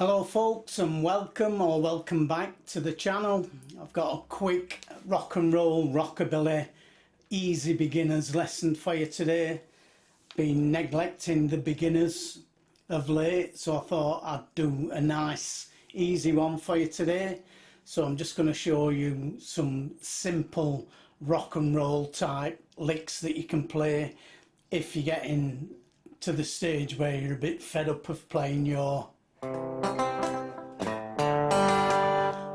Hello folks, and welcome back to the channel. I've got a quick rock and roll rockabilly easy beginners lesson for you today. Been neglecting the beginners of late, so I thought I'd do a nice easy one for you today. So I'm just going to show you some simple rock and roll type licks that you can play if you're getting to the stage where you're a bit fed up of playing your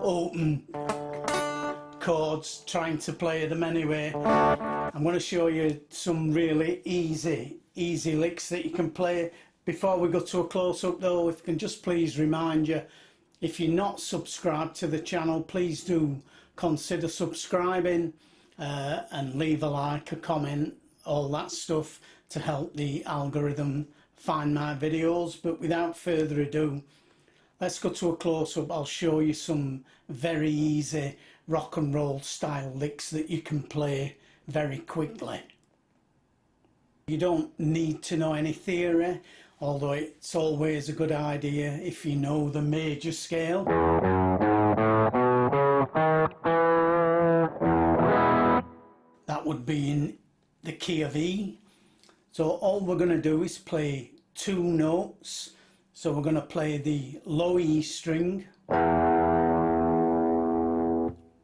open chords, trying to play them anyway. I'm going to show you some really easy licks that you can play. Before we go to a close-up though, if I can just please remind you, if you're not subscribed to the channel, please do consider subscribing and leave a like, a comment, all that stuff to help the algorithm find my videos. But without further ado, let's go to a close-up. I'll show you some very easy rock and roll style licks that you can play very quickly. You don't need to know any theory, although it's always a good idea if you know the major scale. That would be in the key of E. So all we're going to do is play two notes. So we're going to play the low E string,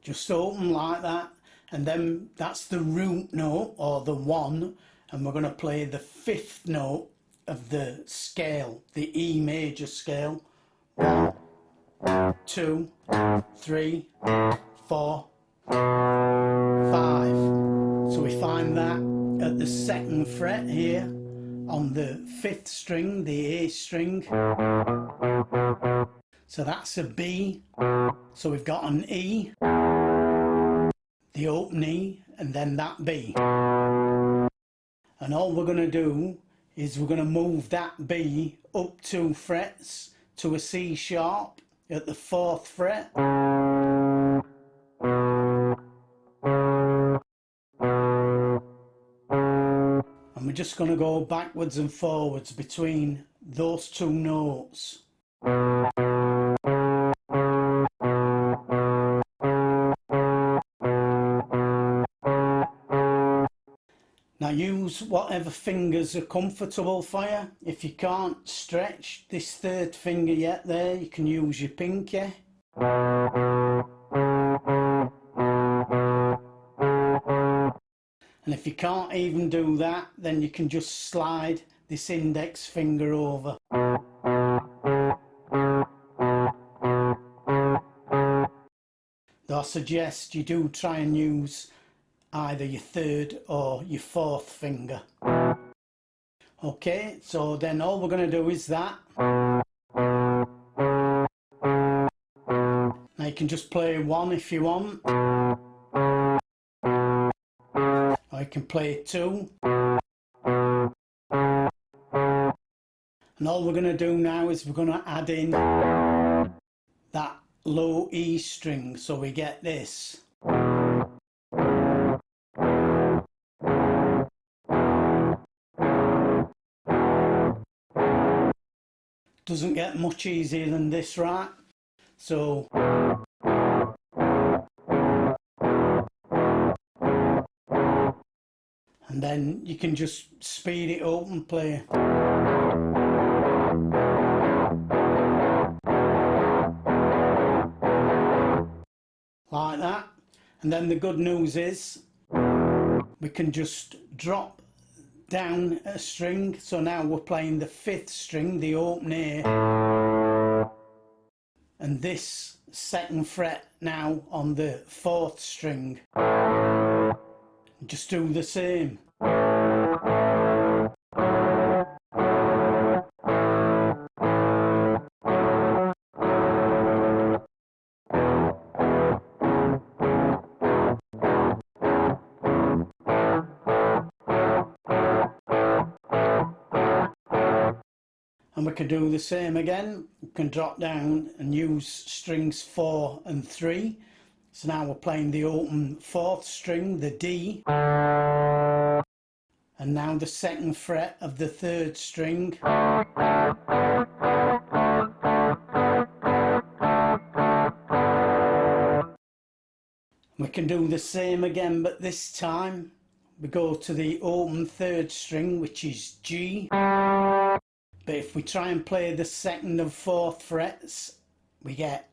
just open like that, and then that's the root note or the one, and we're going to play the fifth note of the scale, the E major scale. 1, 2, 3, 4, 5. So we find that at the second fret here on the fifth string, the A string. So that's a B. So we've got an E, the open E, and then that B. And all we're going to do is we're going to move that B up 2 frets to a C sharp at the 4th fret. And we're just going to go backwards and forwards between those two notes. Now use whatever fingers are comfortable for you. If you can't stretch this third finger yet there, you can use your pinky. And if you can't even do that, then you can just slide this index finger over. Though I suggest you do try and use either your third or your fourth finger. Okay, so then all we're going to do is that. Now you can just play one if you want. Or you can play 2. And all we're going to do now is we're going to add in that low E string, so we get this. Doesn't get much easier than this, right? So and then you can just speed it up and play. Like that. And then the good news is we can just drop down a string. So now we're playing the 5th string, the open A, and this 2nd fret now on the 4th string. Just do the same. And we can do the same again. We can drop down and use strings 4 and 3. So now we're playing the open 4th string, the D, and now the 2nd fret of the 3rd string. can do the same again, but this time we go to the open third string, which is G. But if we try and play the second and fourth frets, we get.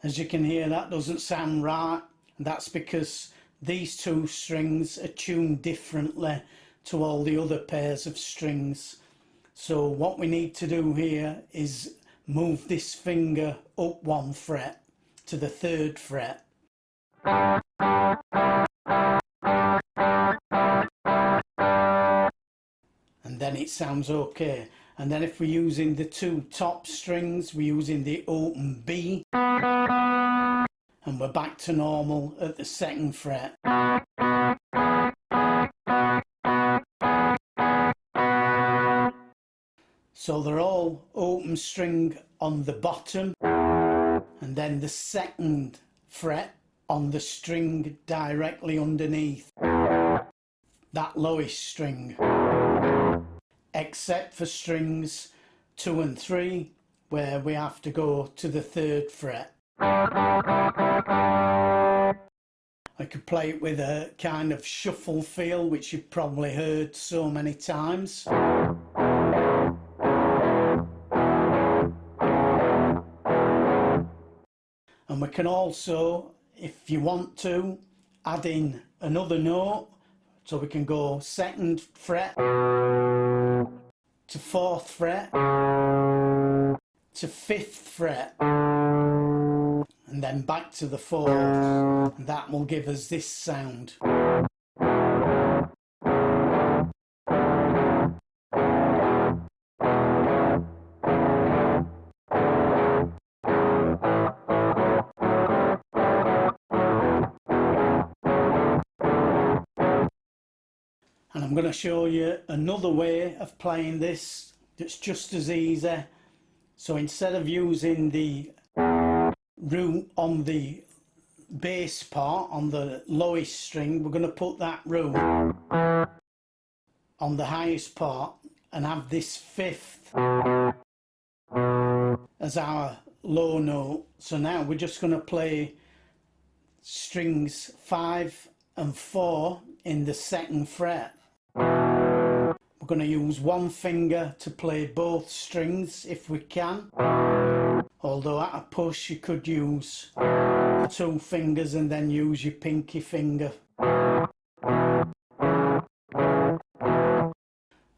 As you can hear, that doesn't sound right, and that's because these two strings are tuned differently to all the other pairs of strings. So what we need to do here is move this finger up one fret to the third fret. And then it sounds okay. And then if we're using the two top strings, we're using the open B, and we're back to normal at the second fret. So they're all open string on the bottom, and then the second fret on the string directly underneath that lowest string, except for strings 2 and 3 where we have to go to the third fret. I could play it with a kind of shuffle feel, which you've probably heard so many times. And we can also, if you want to, add in another note. So we can go second fret to fourth fret to fifth fret, and then back to the fourth. And that will give us this sound. And I'm going to show you another way of playing this that's just as easy. So instead of using the root on the bass part, on the lowest string, we're going to put that root on the highest part and have this fifth as our low note. So now we're just going to play strings 5 and 4 in the second fret. We're going to use one finger to play both strings if we can, although at a push you could use 2 fingers and then use your pinky finger. But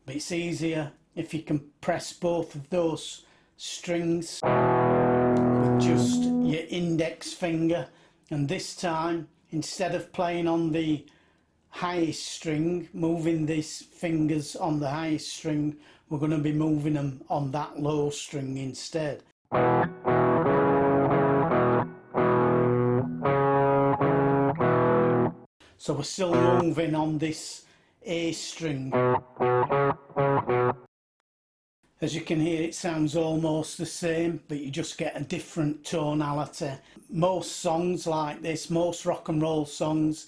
it's easier if you can press both of those strings with just your index finger. And this time, instead of playing on the highest string, moving these fingers on the highest string, we're going to be moving them on that low string instead. So we're still moving on this A string. As you can hear, it sounds almost the same, but you just get a different tonality. Most songs like this, most rock and roll songs,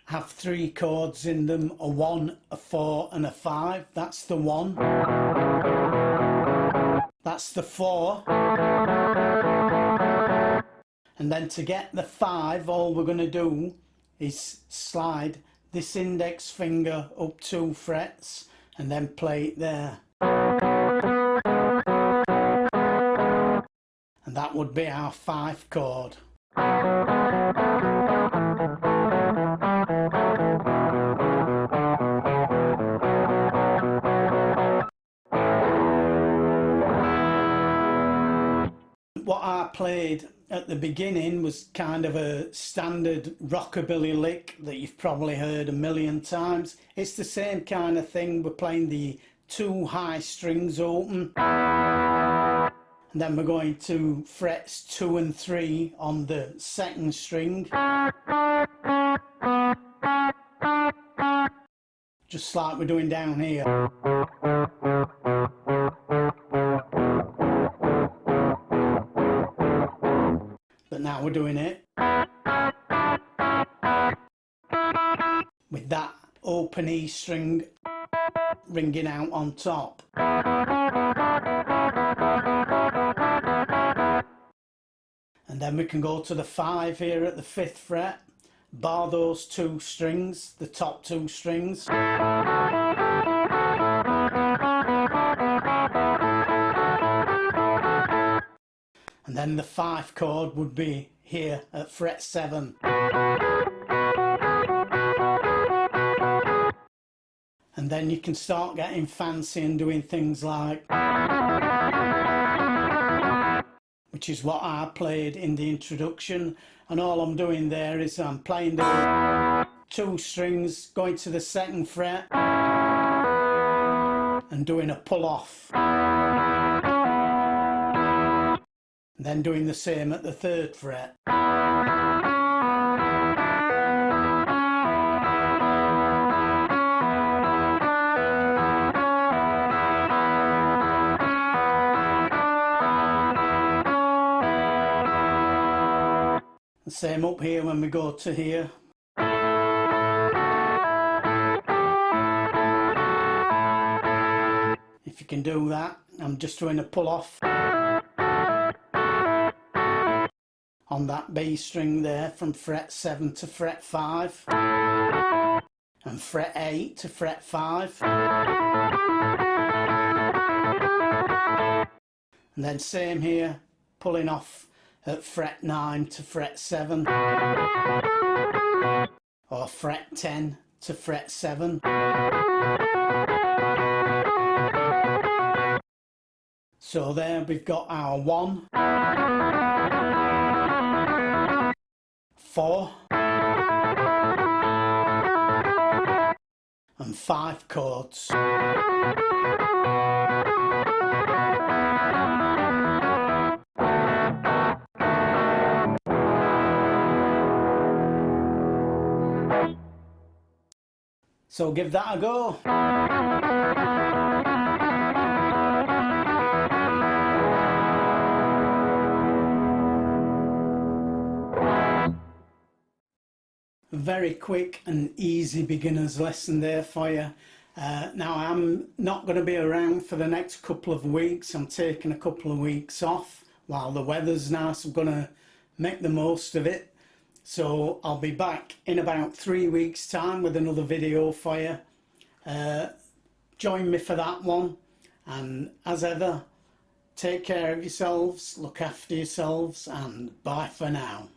have 3 chords in them: a 1, a 4 and a 5. That's the 1. That's the 4. And then to get the 5, all we're going to do is slide this index finger up 2 frets and then play it there. And that would be our 5 chord. What I played at the beginning was kind of a standard rockabilly lick that you've probably heard a million times. It's the same kind of thing. We're playing the 2 high strings open, and then we're going to frets 2 and 3 on the second string, just like we're doing down here. But now we're doing it with that open E string ringing out on top. And then we can go to the 5 here at the 5th fret, bar those 2 strings, the top 2 strings. And then the 5 chord would be here at fret 7. And then you can start getting fancy and doing things like, which is what I played in the introduction. And all I'm doing there is I'm playing the 2 strings, going to the 2nd fret and doing a pull off. And then doing the same at the 3rd fret. The same up here when we go to here. If you can do that, I'm just doing a pull off on that B string there from fret 7 to fret 5 and fret 8 to fret 5, and then same here, pulling off at fret 9 to fret 7 or fret 10 to fret 7. So there we've got our 1, 4 and 5 chords. So give that a go. A very quick and easy beginner's lesson there for you. Now I'm not going to be around for the next couple of weeks. I'm taking a couple of weeks off while the weather's nice. I'm going to make the most of it. So I'll be back in about 3 weeks time with another video for you. Join me for that one, and as ever, take care of yourselves, look after yourselves, and bye for now.